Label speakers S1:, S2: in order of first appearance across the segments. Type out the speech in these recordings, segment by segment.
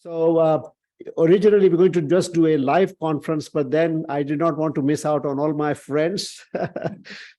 S1: So originally we're going to just do a live conference, but then I did not want to miss out on all my friends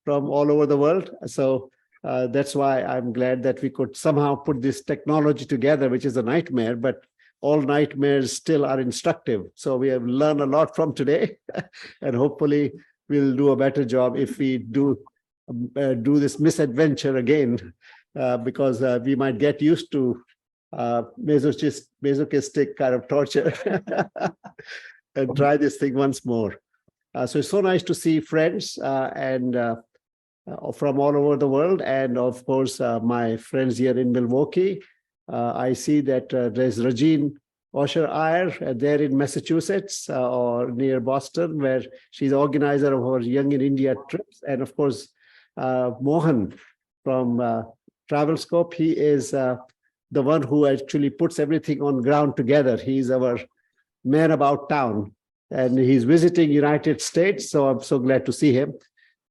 S1: from all over the world. So that's why I'm glad that we could somehow put this technology together, which is a nightmare, but all nightmares still are instructive. So we have learned a lot from today, and hopefully we'll do a better job if we do this misadventure again, because we might get used to masochistic kind of torture and try this thing once more. So it's so nice to see friends and from all over the world, and of course my friends here in Milwaukee. I see that there's Regine Osher-Iyer there in Massachusetts or near Boston, where she's the organizer of our Young in India trips, and of course Mohan from TravelScope. He is the one who actually puts everything on ground together. He's our man about town, and he's visiting United States. So I'm so glad to see him.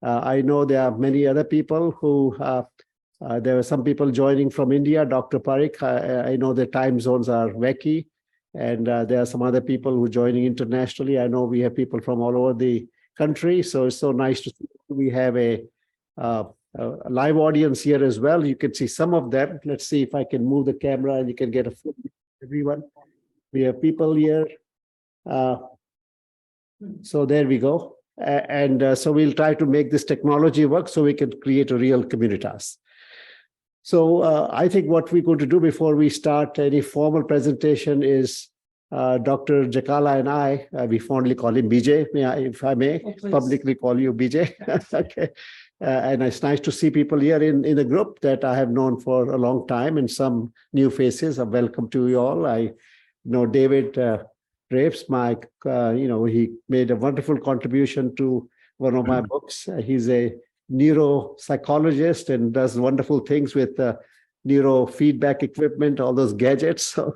S1: I know there are many other people who, there are some people joining from India, Dr. Parikh. I know the time zones are wacky, and there are some other people who are joining internationally. I know we have people from all over the country. So it's so nice to see. We have a live audience here as well. You can see some of them. Let's see if I can move the camera and you can get a full view of everyone. We have people here. So there we go. And so we'll try to make this technology work so we can create a real communitas. So I think what we're going to do before we start any formal presentation is Dr. Jakala and I, we fondly call him BJ, if I may, publicly call you BJ. Okay. And it's nice to see people here in the group that I have known for a long time, and some new faces. Welcome to you all. I know David Rapes, he made a wonderful contribution to one of my books. He's a neuropsychologist and does wonderful things with neurofeedback equipment, all those gadgets. So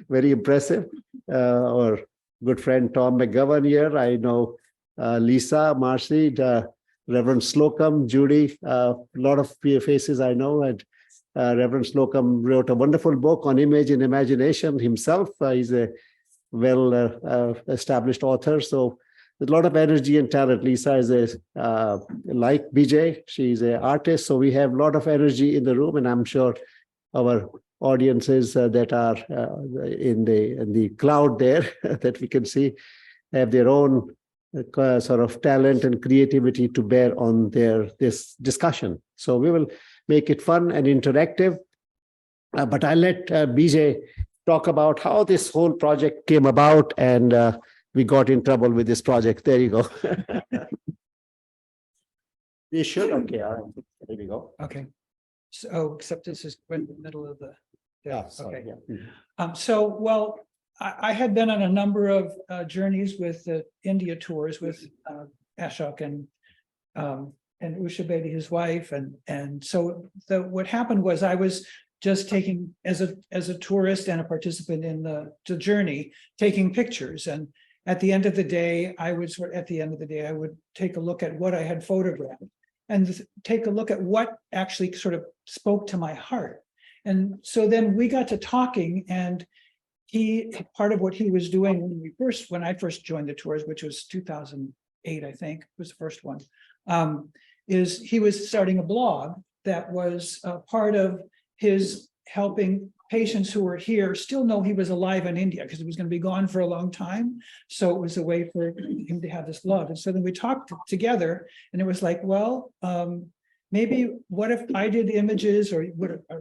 S1: very impressive. Our good friend Tom McGovern here. I know Lisa, Marcy, Reverend Slocum, Judy, a lot of faces I know. And Reverend Slocum wrote a wonderful book on image and imagination himself. He's a well-established author. So there's a lot of energy and talent. Lisa is like BJ, she's an artist. So we have a lot of energy in the room, and I'm sure our audiences that are in the cloud there that we can see have their own sort of talent and creativity to bear on this discussion. So we will make it fun and interactive. But I'll let BJ talk about how this whole project came about, and we got in trouble with this project. There you go. You should. Okay. All right. There we go.
S2: Okay. So, except this is in the middle of the.
S1: Yeah. Sorry,
S2: Okay.
S1: Yeah.
S2: Well, I had been on a number of journeys with the India tours with wAshok and Usha Bedi, his wife, and so what happened was I was just taking as a tourist and a participant in the journey, taking pictures, and at the end of the day, I would take a look at what I had photographed and take a look at what actually sort of spoke to my heart. And so then we got to talking, and part of what he was doing when I first joined the tours, which was 2008, I think was the first one, is he was starting a blog that was part of his helping patients who were here still know he was alive in India, because he was going to be gone for a long time. So it was a way for him to have this love. And so then we talked together, and it was like, well, maybe what if I did images, or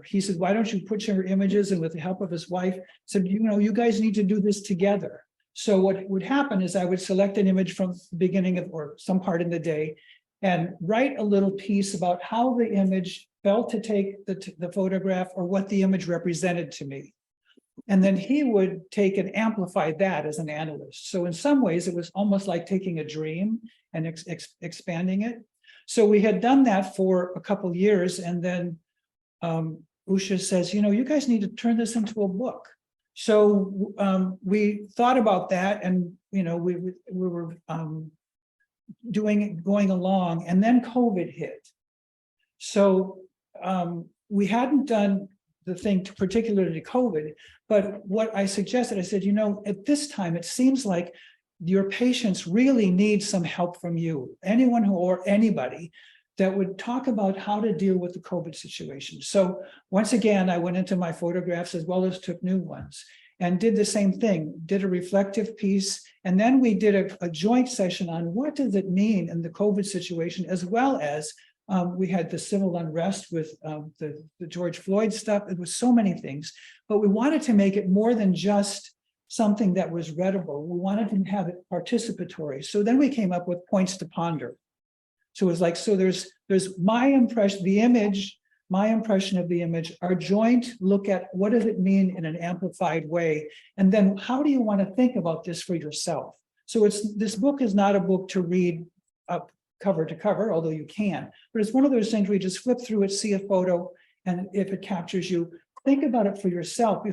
S2: he said, why don't you put your images? And with the help of his wife, said, you guys need to do this together. So what would happen is I would select an image from the beginning of, or some part in the day, and write a little piece about how the image felt to take the photograph, or what the image represented to me. And then he would take and amplify that as an analyst. So in some ways, it was almost like taking a dream and expanding it. So we had done that for a couple of years, and then Usha says, you guys need to turn this into a book. So we thought about that, and we were going along, and then COVID hit. So we hadn't done the thing particularly to COVID. But what I suggested, I said, at this time, it seems like your patients really need some help from you, anyone or anybody that would talk about how to deal with the COVID situation. So once again, I went into my photographs as well as took new ones and did the same thing, did a reflective piece. And then we did a joint session on what does it mean in the COVID situation, as well as we had the civil unrest with the George Floyd stuff. It was so many things, but we wanted to make it more than just something that was readable. We wanted to have it participatory. So then we came up with points to ponder. So it was like, so there's my impression, the image, my impression of the image, our joint look at what does it mean in an amplified way? And then how do you want to think about this for yourself? So this book is not a book to read up cover to cover, although you can, but it's one of those things where you just flip through it, see a photo, and if it captures you, think about it for yourself.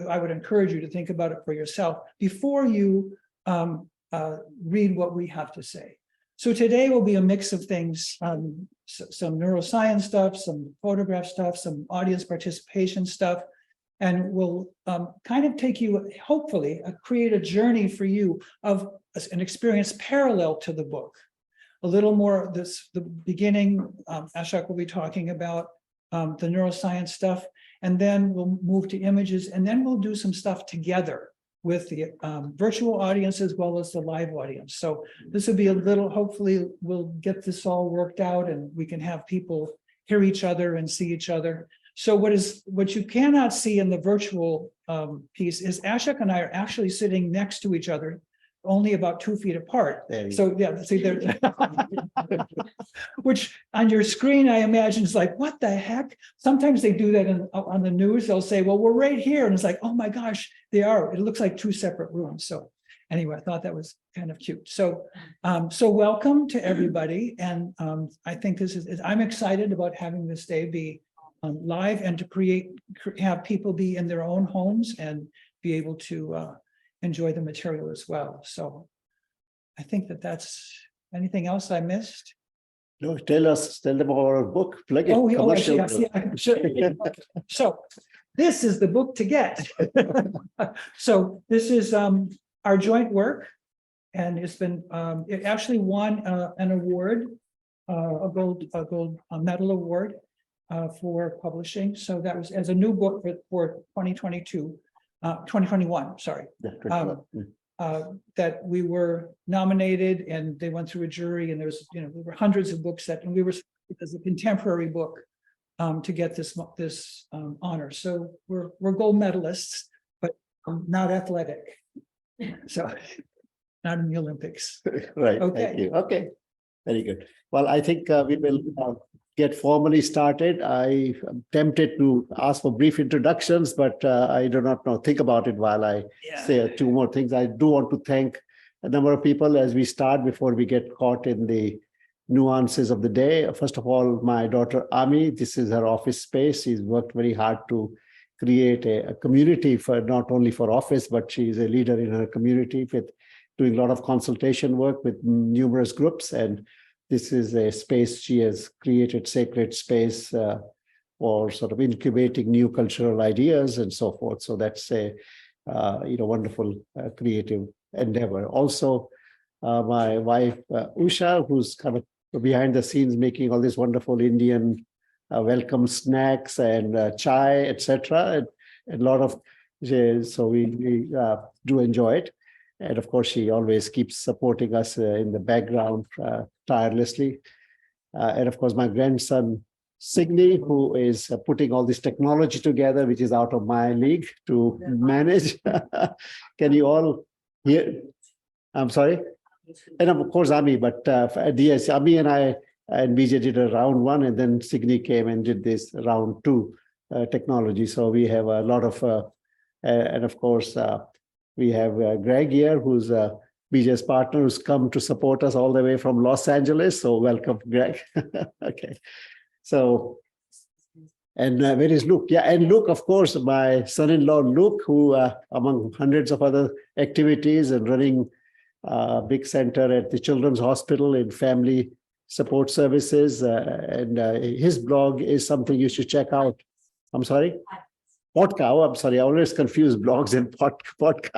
S2: I would encourage you to think about it for yourself before you read what we have to say. So today will be a mix of things, some neuroscience stuff, some photograph stuff, some audience participation stuff, and we'll kind of take you, hopefully, create a journey for you of an experience parallel to the book. A little more, the beginning, wAshok will be talking about the neuroscience stuff, and then we'll move to images, and then we'll do some stuff together with the virtual audience as well as the live audience. So this will be a little, hopefully we'll get this all worked out and we can have people hear each other and see each other. So what you cannot see in the virtual piece is wAshok and I are actually sitting next to each other, only about 2 feet apart. So yeah, see there, which on your screen, I imagine is like, what the heck? Sometimes they do that on the news. They'll say, well, we're right here. And it's like, oh my gosh, they are. It looks like 2 separate rooms. So anyway, I thought that was kind of cute. So, so welcome to everybody. And I think I'm excited about having this day be live and to have people be in their own homes and be able to enjoy the material as well. So I think that's anything else I missed.
S1: No, tell them about our book. Plug it.
S2: So this is the book to get. So this is our joint work, and it's been it actually won an award, a gold medal award for publishing. So that was as a new book for 2021, sorry, that we were nominated and they went through a jury, and there were hundreds of books and we were as a contemporary book to get this honor. So we're gold medalists, but not athletic. So not in the Olympics.
S1: Right.
S2: Okay.
S1: Thank you. Okay. Very good. Well, I think we will get formally started. I am tempted to ask for brief introductions, but I do not know. Think about it while I say 2 more things. I do want to thank a number of people as we start before we get caught in the nuances of the day. First of all, my daughter Ami, this is her office space. She's worked very hard to create a community for not only for office, but she's a leader in her community with doing a lot of consultation work with numerous groups. And this is a space she has created, sacred space for sort of incubating new cultural ideas and so forth. So that's a wonderful creative endeavor. Also, my wife Usha, who's kind of behind the scenes making all these wonderful Indian welcome snacks and chai, etc. And a lot of so we do enjoy it. And of course, she always keeps supporting us in the background tirelessly. And of course, my grandson, Signe, who is putting all this technology together, which is out of my league to manage. Can you all hear? I'm sorry? And of course, Ami, but yes, Ami and I and Vijay did a round 1, and then Signe came and did this round 2 technology. So we have a lot of, and of course, we have Greg here, who's Vijay's partner, who's come to support us all the way from Los Angeles. So welcome, Greg. Okay. So, and where is Luke? Yeah, and Luke, of course, my son-in-law, Luke, who among hundreds of other activities and running a big center at the Children's Hospital in Family Support Services. And his blog is something you should check out. I'm sorry? podcast. Oh, I'm sorry, I always confuse blogs and podcast.